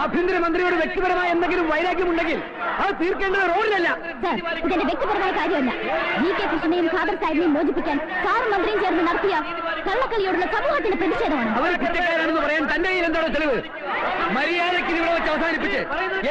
ആഭ്യന്തരമന്ത്രിയോട് വ്യക്തിപരമായ എന്തെങ്കിലും വൈരാഗ്യമുണ്ടെങ്കിൽ അത് തീർക്കേണ്ടത് റോഡിലല്ല. ഇതെന്റെ വ്യക്തിപരമായ കാര്യമല്ല. VK കൃഷ്ണനെയും ഖാദർ സാഹിബിനെയും മോചിപ്പിക്കാൻ സാറും മന്ത്രിയും ചേർന്ന് നടത്തിയ കള്ളക്കളിയോടുള്ള സമൂഹത്തിന്റെ പ്രതിഷേധമാണ്. അവർ കുറ്റക്കാരാണെന്ന് പറയാൻ തന്റെ കയ്യിൽ എന്താണ് തെളിവ്? മര്യാദയ്ക്ക് ഇവിടെ വെച്ച് അവസാനിപ്പിച്ച്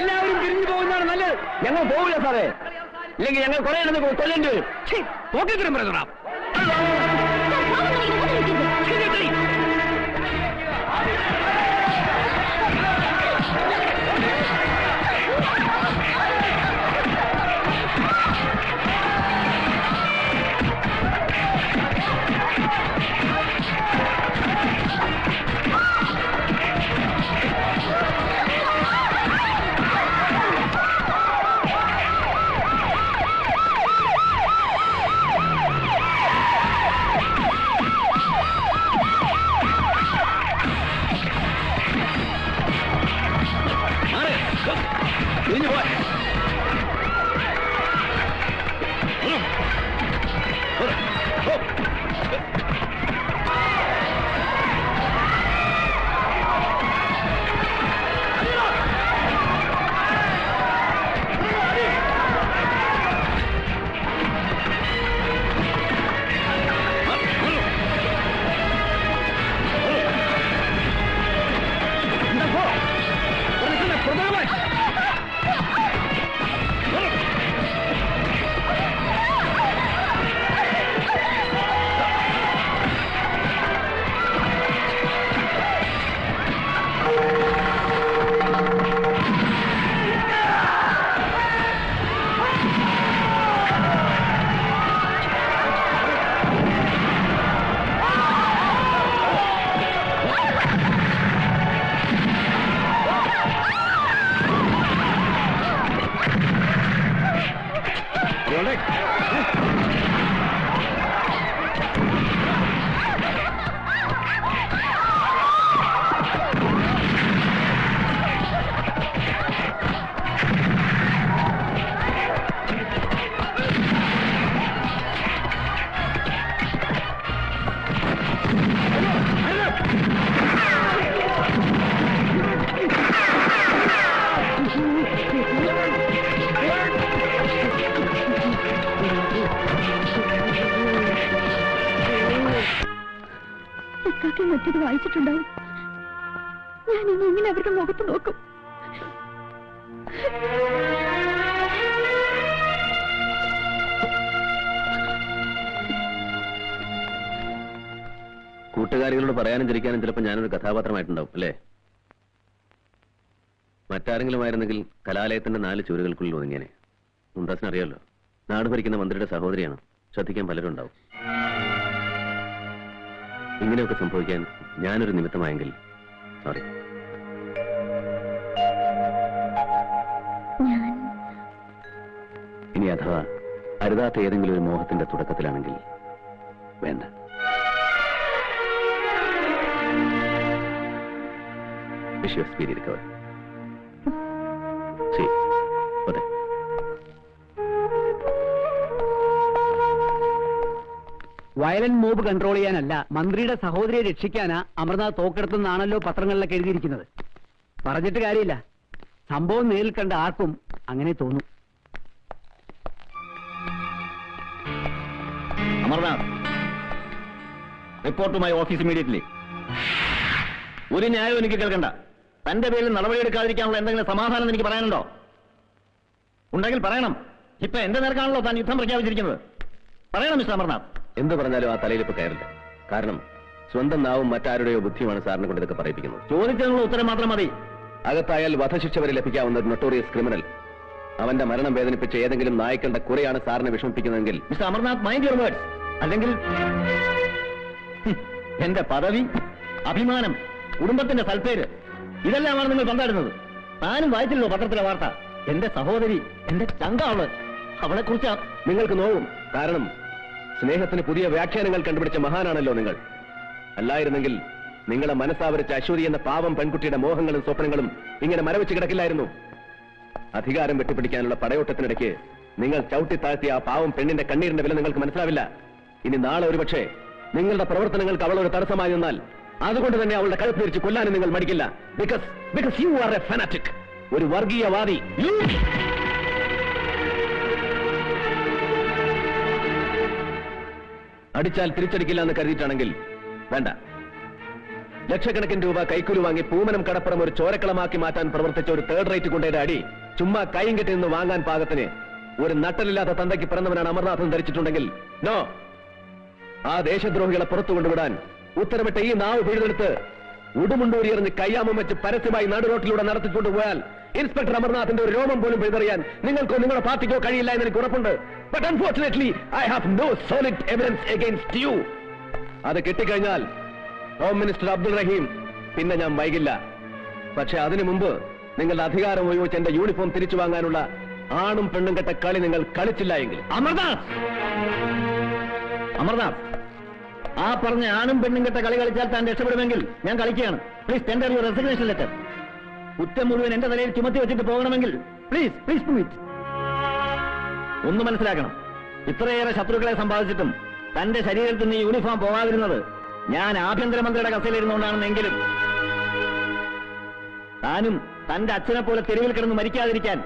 എല്ലാവരും പിരിഞ്ഞു പോകുന്നതാണ് നല്ലത്. ഞങ്ങൾ പോകില്ല സാറേ, ഇല്ലെങ്കിൽ ഞങ്ങൾ കുറെ കൊല്ലേണ്ടി വരും. പോക്കിത്തരം പറഞ്ഞോളാം. മറ്റത് വായിച്ചിട്ടുണ്ടാവും. ഞാൻ ഇനി എങ്ങനെ അവരുടെ മുഖത്ത് നോക്കും? കൂട്ടുകാരികളോട് പറയാനും ചിരിക്കാനും ചിലപ്പോൾ ഞാനൊരു കഥാപാത്രമായിട്ടുണ്ടാവും അല്ലേ? മറ്റാരെങ്കിലും ആയിരുന്നെങ്കിൽ കലാലയത്തിന്റെ 4 ചുവരുകൾക്കുള്ളിൽ ഒതുങ്ങിയനെ. മുംതാസിന് അറിയാമല്ലോ, നാട് ഭരിക്കുന്ന മന്ത്രിയുടെ സഹോദരിയാണ്. ശ്രദ്ധിക്കാൻ പലരും ഉണ്ടാവും. ഇങ്ങനെയൊക്കെ സംഭവിക്കാൻ ഞാനൊരു നിമിത്തമായെങ്കിൽ സോറി. ഇനി അഥവാ അരുതാത്ത ഏതെങ്കിലും ഒരു മോഹത്തിന്റെ തുടക്കത്തിലാണെങ്കിൽ വേണ്ട. Wish you speedy recovery. ശരി, അതെ. വയലന്റ് മോബ് കൺട്രോൾ ചെയ്യാനല്ല, മന്ത്രിയുടെ സഹോദരിയെ രക്ഷിക്കാനാ അമർനാഥ് തോക്കെടുത്തെന്നാണല്ലോ പത്രങ്ങളിലൊക്കെ എഴുതിയിരിക്കുന്നത്. പറഞ്ഞിട്ട് കാര്യമില്ല, സംഭവം നേരിൽ കണ്ട ആർക്കും അങ്ങനെ തോന്നും. Amarnath, report my office immediately. ഒരു ന്യായവും എനിക്ക് കേൾക്കണ്ട. തന്റെ പേരിൽ നടപടിയെടുക്കാതിരിക്കാനുള്ള എന്തെങ്കിലും സമാധാനം എനിക്ക് പറയാനുണ്ടോ? ഉണ്ടെങ്കിൽ പറയണം. ഇപ്പൊ എന്റെ നേർക്കാണല്ലോ താൻ യുദ്ധം പ്രഖ്യാപിച്ചിരിക്കുന്നത്. പറയണം മിസ്റ്റർ അമർനാഥ്. എന്ത് പറഞ്ഞാലും ആ തലയിൽ ഇപ്പൊ കയറില്ല. കാരണം സ്വന്തം നാവും മറ്റാരുടെയോ ബുദ്ധിയുമാണ് സാറിനെ കൊണ്ട് ഇതൊക്കെ പറയിപ്പിക്കുന്നത്. ചോദിച്ചതിനുള്ള ഉത്തരം മാത്രം മതി. അകത്തായാൽ വധശിക്ഷ വരെ ലഭിക്കാവുന്ന ഒരു നൊട്ടോറിയസ് ക്രിമിനൽ. അവന്റെ മരണം വേദനിപ്പിച്ച ഏതെങ്കിലും നായ്ക്കളുടെ കുറയാണ് സാറിനെ വിഷമിപ്പിക്കുന്നതെങ്കിൽ mister Amarnath mind your words. അല്ലെങ്കിൽ എന്റെ പദവി, അഭിമാനം, കുടുംബത്തിന്റെ സൽപ്പേര് ഇതെല്ലാമാണ് നിങ്ങൾ പന്താടുന്നത്. താനും വായിച്ചല്ലോ പത്രത്തിലെ വാർത്ത. എന്റെ സഹോദരി, എന്റെ ചങ്കാവള്, അവളെ കുറിച്ച് നിങ്ങൾക്ക് നോവും. കാരണം സ്നേഹത്തിന് പുതിയ വ്യാഖ്യാനങ്ങൾ കണ്ടുപിടിച്ച മഹാനാണല്ലോ നിങ്ങൾ. അല്ലായിരുന്നെങ്കിൽ നിങ്ങളെ മനസ്സാവരിച്ച അശ്വതി എന്ന പാവം പെൺകുട്ടിയുടെ മോഹങ്ങളും സ്വപ്നങ്ങളും ഇങ്ങനെ മരവിച്ച് കിടക്കില്ലായിരുന്നു. അധികാരം വെട്ടിപ്പിടിക്കാനുള്ള പടയോട്ടത്തിനിടയ്ക്ക് നിങ്ങൾ ചവിട്ടിത്താഴ്ത്തിയ ആ പാവം പെണ്ണിന്റെ കണ്ണീരിന്റെ വില നിങ്ങൾക്ക് മനസ്സിലാവില്ല. ഇനി നാളെ ഒരുപക്ഷെ നിങ്ങളുടെ പ്രവർത്തനങ്ങൾക്ക് അവളൊരു തടസ്സമായി നിന്നാൽ അതുകൊണ്ട് തന്നെ അവളുടെ കഴുത്ത് തിരിച്ച് കൊല്ലാനും നിങ്ങൾ മടിക്കില്ല. ബിക്കോസ് യു ആർ എ ഫാനാറ്റിക്, ഒരു വർഗീയവാദി. അടിച്ചാൽ തിരിച്ചടിക്കില്ല എന്ന് കരുതിയിട്ടാണെങ്കിൽ വേണ്ട. ലക്ഷക്കണക്കിന് രൂപ കൈക്കൂലി വാങ്ങി പൂമനം കടപ്പുറം ഒരു ചോരക്കളമാക്കി മാറ്റാൻ പ്രവർത്തിച്ച ഒരു തേർഡ് റേറ്റ് കൊണ്ടേടെ അടി ചുമ്മാ കൈയും കെട്ടി നിന്ന് വാങ്ങാൻ പാകത്തിന് ഒരു നട്ടലില്ലാത്ത തന്തയ്ക്ക് പിറന്നവനാണ് അമർനാഥൻ ധരിച്ചിട്ടുണ്ടെങ്കിൽ നോ, ആ ദേശദ്രോഹികളെ പുറത്തു കൊണ്ടുവിടാൻ ഉത്തരവിട്ട ഈ നാവ് പിഴുതെടുത്ത് ഉടുമുണ്ടൂരിയെറിഞ്ഞ് കയ്യാമം വെച്ച് പരസ്യമായി നടുറോട്ടിലൂടെ നടത്തിക്കൊണ്ടുപോയാൽ ഇൻസ്പെക്ടർ അമർനാഥിന്റെ ഒരു രോമം പോലും പിഴുതെറിയാൻ നിങ്ങൾക്കോ നിങ്ങളുടെ പാർട്ടിക്കോ കഴിയില്ല എന്ന് എനിക്ക് ഉറപ്പുണ്ട്. But unfortunately I have no solid evidence against you. അത് കിട്ടിക്കഴിഞ്ഞാൽ ഹോം മിനിസ്റ്റർ അബ്ദുൾ റഹീം പിന്നെ ഞാൻ വൈകില്ല. പക്ഷെ അതിനു മുമ്പ് നിങ്ങളുടെ അധികാരം ഉപയോഗിച്ച് എന്റെ യൂണിഫോം തിരിച്ചു വാങ്ങാനുള്ള ആണും പെണ്ണും കെട്ട കളി നിങ്ങൾ കളിച്ചില്ല എങ്കിൽ. അമർനാഥ്, ആ പറഞ്ഞ ആണും പെണ്ണും കെട്ട കളി കളിച്ചാൽ താൻ രക്ഷപ്പെടുമെങ്കിൽ ഞാൻ കളിക്കുകയാണ്. Please tender your resignation letter. കുറ്റം മുഴുവൻ എന്റെ തലയിൽ ചുമത്തി വെച്ചിട്ട് പോകണമെങ്കിൽ പ്ലീസ് ഡു ഇറ്റ്. ഒന്ന് മനസ്സിലാക്കണം, ഇത്രയേറെ ശത്രുക്കളെ സമ്പാദിച്ചിട്ടും തന്റെ ശരീരത്തിൽ നിന്ന് യൂണിഫോം പോകാതിരുന്നത് ഞാൻ ആഭ്യന്തരമന്ത്രിയുടെ കസേലിരുന്നുകൊണ്ടാണെന്നെങ്കിലും താനും തന്റെ അച്ഛനെ പോലെ തെരുവിൽ കിടന്ന് മരിക്കാതിരിക്കാൻ,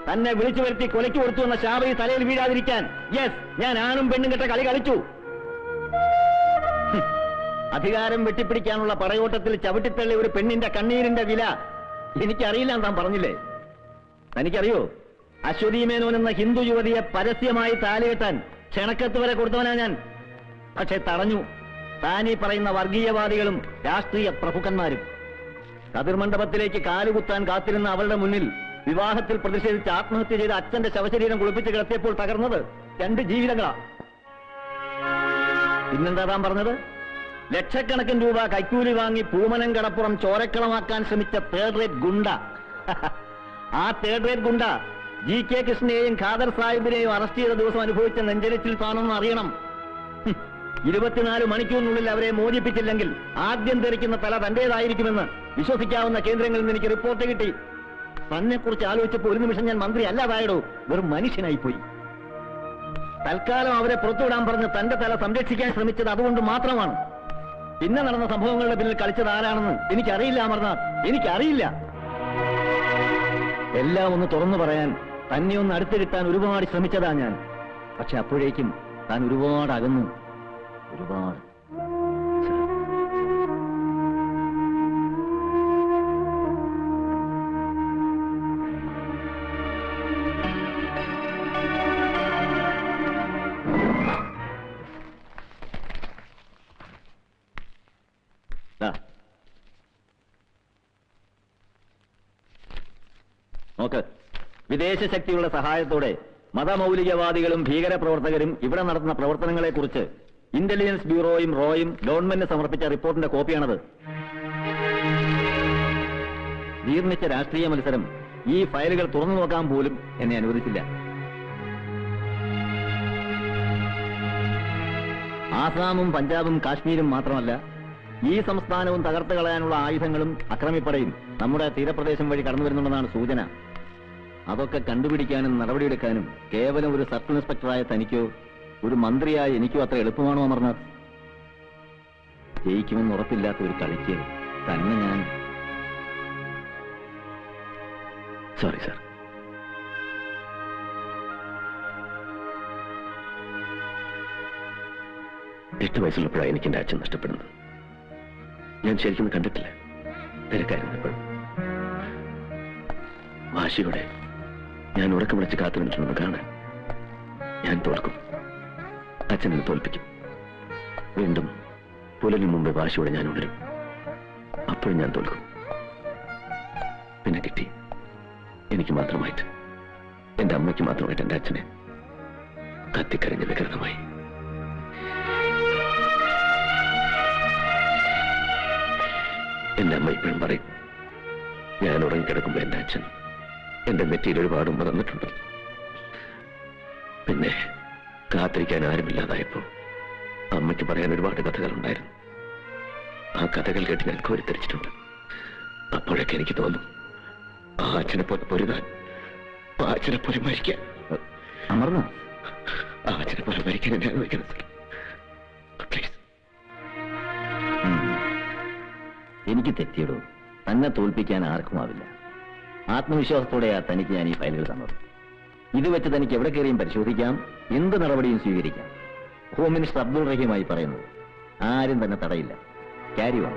തന്നെ വിളിച്ചു വരുത്തി കൊലയ്ക്ക് കൊടുത്തു എന്ന ശാപി തലയിൽ വീഴാതിരിക്കാൻ യെസ്, ഞാൻ ആണും പെണ്ണും കെട്ട കളി കളിച്ചു. അധികാരം വെട്ടിപ്പിടിക്കാനുള്ള പടയോട്ടത്തിൽ ചവിട്ടിത്തള്ളി ഒരു പെണ്ണിന്റെ കണ്ണീരിന്റെ വില എനിക്കറിയില്ല താൻ പറഞ്ഞില്ലേ? തനിക്കറിയോ, അശ്വതി മേനോൻ എന്ന ഹിന്ദു യുവതിയെ പരസ്യമായി താലികെട്ടാൻ ക്ഷണക്കത്ത് വരെ കൊടുത്തവനാ ഞാൻ. പക്ഷെ തടഞ്ഞു താനീ പറയുന്ന വർഗീയവാദികളും രാഷ്ട്രീയ പ്രഭുക്കന്മാരും. കതിർമണ്ഡപത്തിലേക്ക് കാലുകുത്താൻ കാത്തിരുന്ന അവളുടെ മുന്നിൽ വിവാഹത്തിൽ പ്രതിഷേധിച്ച് ആത്മഹത്യ ചെയ്ത അച്ഛന്റെ ശവശരീരം കുളിപ്പിച്ച് കിടത്തിയപ്പോൾ തകർന്നത് 2 ജീവിതങ്ങളാ. പിന്നെന്താ താൻ പറഞ്ഞത്? ലക്ഷക്കണക്കിന് രൂപ കൈക്കൂലി വാങ്ങി പൂമനം കടപ്പുറം ചോരക്കളമാക്കാൻ ശ്രമിച്ച തേർഡ് റേറ്റ് ഗുണ്ട. ആ തേർഡ് റേറ്റ് ഗുണ്ട GK കൃഷ്ണയെയും ഖാദർ സാഹിബിനെയും അറസ്റ്റ് ചെയ്ത ദിവസം അനുഭവിച്ച നെഞ്ചരിച്ചിൽ താണെന്ന് അറിയണം. 24 മണിക്കൂറിനുള്ളിൽ അവരെ മോചിപ്പിച്ചില്ലെങ്കിൽ ആദ്യം തെറിക്കുന്ന തല തന്റേതായിരിക്കുമെന്ന് വിശ്വസിക്കാവുന്ന കേന്ദ്രങ്ങളിൽ നിന്ന് എനിക്ക് റിപ്പോർട്ട് കിട്ടി. തന്നെക്കുറിച്ച് ആലോചിച്ചപ്പോൾ ഒരു നിമിഷം ഞാൻ മന്ത്രി അല്ലാതായടോ, വെറും മനുഷ്യനായിപ്പോയി. തൽക്കാലം അവരെ പുറത്തുവിടാൻ പറഞ്ഞ് തന്റെ തല സംരക്ഷിക്കാൻ ശ്രമിച്ചത് അതുകൊണ്ട് മാത്രമാണ്. പിന്നെ നടന്ന സംഭവങ്ങളുടെ പിന്നിൽ കളിച്ചത് ആരാണെന്ന് എനിക്കറിയില്ല അമർനാഥ്, എനിക്കറിയില്ല. എല്ലാം ഒന്ന് തുറന്നു പറയാൻ, തന്നെ ഒന്ന് അടുത്ത് കിട്ടാൻ ഒരുപാട് ശ്രമിച്ചതാ ഞാൻ. പക്ഷെ അപ്പോഴേക്കും താൻ ഒരുപാട് അകന്നു, ഒരുപാട്. നോക്ക്, വിദേശ ശക്തികളുടെ സഹായത്തോടെ മതമൗലികവാദികളും ഭീകരപ്രവർത്തകരും ഇവിടെ നടത്തുന്ന പ്രവർത്തനങ്ങളെക്കുറിച്ച് ഇന്റലിജൻസ് ബ്യൂറോയും റോയും ഗവൺമെന്റിന് സമർപ്പിച്ച റിപ്പോർട്ടിന്റെ കോപ്പിയാണത്. ജീർണിച്ച രാഷ്ട്രീയ മത്സരം ഈ ഫയലുകൾ തുറന്നു നോക്കാൻ പോലും എന്നെ അനുവദിച്ചില്ല. ആസാമും പഞ്ചാബും കാശ്മീരും മാത്രമല്ല, ഈ സംസ്ഥാനവും തകർത്ത് കളയാനുള്ള ആയുധങ്ങളും അക്രമിപ്പടയും നമ്മുടെ തീരപ്രദേശം വഴി കടന്നു വരുന്നുണ്ടെന്നാണ് സൂചന. അതൊക്കെ കണ്ടുപിടിക്കാനും നടപടിയെടുക്കാനും കേവലം ഒരു സർക്കിൾ ഇൻസ്പെക്ടറായ തനിക്കോ ഒരു മന്ത്രിയായ എനിക്കോ അത്ര എളുപ്പമാണോ അമർനാഥ്? ജയിക്കുമെന്ന് ഉറപ്പില്ലാത്ത ഒരു കളിക്ക് തന്നെ ഞാൻ... സോറി സാർ. എട്ട് വയസ്സുള്ളപ്പോഴാണ് എനിക്ക് എന്റെ അച്ഛൻ നഷ്ടപ്പെടുന്നത്. ഞാൻ ശരിക്കും കണ്ടിട്ടില്ല, തിരക്കായിരുന്നപ്പോഴും. വാശിയോടെ ഞാൻ ഉറക്കം വിളിച്ച് കാത്തുനിന്നിട്ടുണ്ടെന്ന് കാണാൻ. ഞാൻ തോൽക്കും, അച്ഛനെ തോൽപ്പിക്കും. വീണ്ടും പുലരിന് മുമ്പ് വാശിയോടെ ഞാൻ ഉണരും. അപ്പോഴും ഞാൻ തോൽക്കും. പിന്നെ കിട്ടി എനിക്ക് മാത്രമായിട്ട്, എന്റെ അമ്മയ്ക്ക് മാത്രമായിട്ട് എന്റെ അച്ഛനെ കത്തിക്കരഞ്ഞ വികൃതമായി. എന്റെ അമ്മ ഇപ്പോഴും പറയും, ഞാൻ ഉറങ്ങിക്കിടക്കുമ്പോ എന്റെ അച്ഛൻ എന്റെ നെറ്റിയിൽ ഒരുപാട് ഉമ്മ തന്നിട്ടുണ്ട്. പിന്നെ കാത്തിരിക്കാൻ ആരുമില്ലാതായപ്പോ അമ്മയ്ക്ക് പറയാൻ ഒരുപാട് കഥകളുണ്ടായിരുന്നു. ആ കഥകൾ കേട്ട് ഞാൻ കോരിത്തരിച്ചിട്ടുണ്ട്. അപ്പോഴൊക്കെ എനിക്ക് തോന്നും, ആ അച്ഛനെ പോലെ പൊരുതാൻ, ആ അച്ഛനെ പോലെ മരിക്കാൻ. അമർന്ന ആ അച്ഛനെ പോലെ മരിക്കാൻ എന്നെ അനുവദിക്കണം. പ്ലീസ്. എനിക്ക് തെറ്റിയിടും. തന്നെ തോൽപ്പിക്കാൻ ആർക്കുമാവില്ല. ആത്മവിശ്വാസത്തോടെയാ തനിക്ക് ഞാൻ ഈ ഫയലുകൾ തന്നത്. ഇത് വെച്ച് തനിക്ക് എവിടെ കയറിയും പരിശോധിക്കാം, എന്ത് നടപടിയും സ്വീകരിക്കാം. ഹോം മിനിസ്റ്റർ അബ്ദുൾ റഹീമായി പറയുന്നത് ആരും തന്നെ തടയില്ല. Carry on.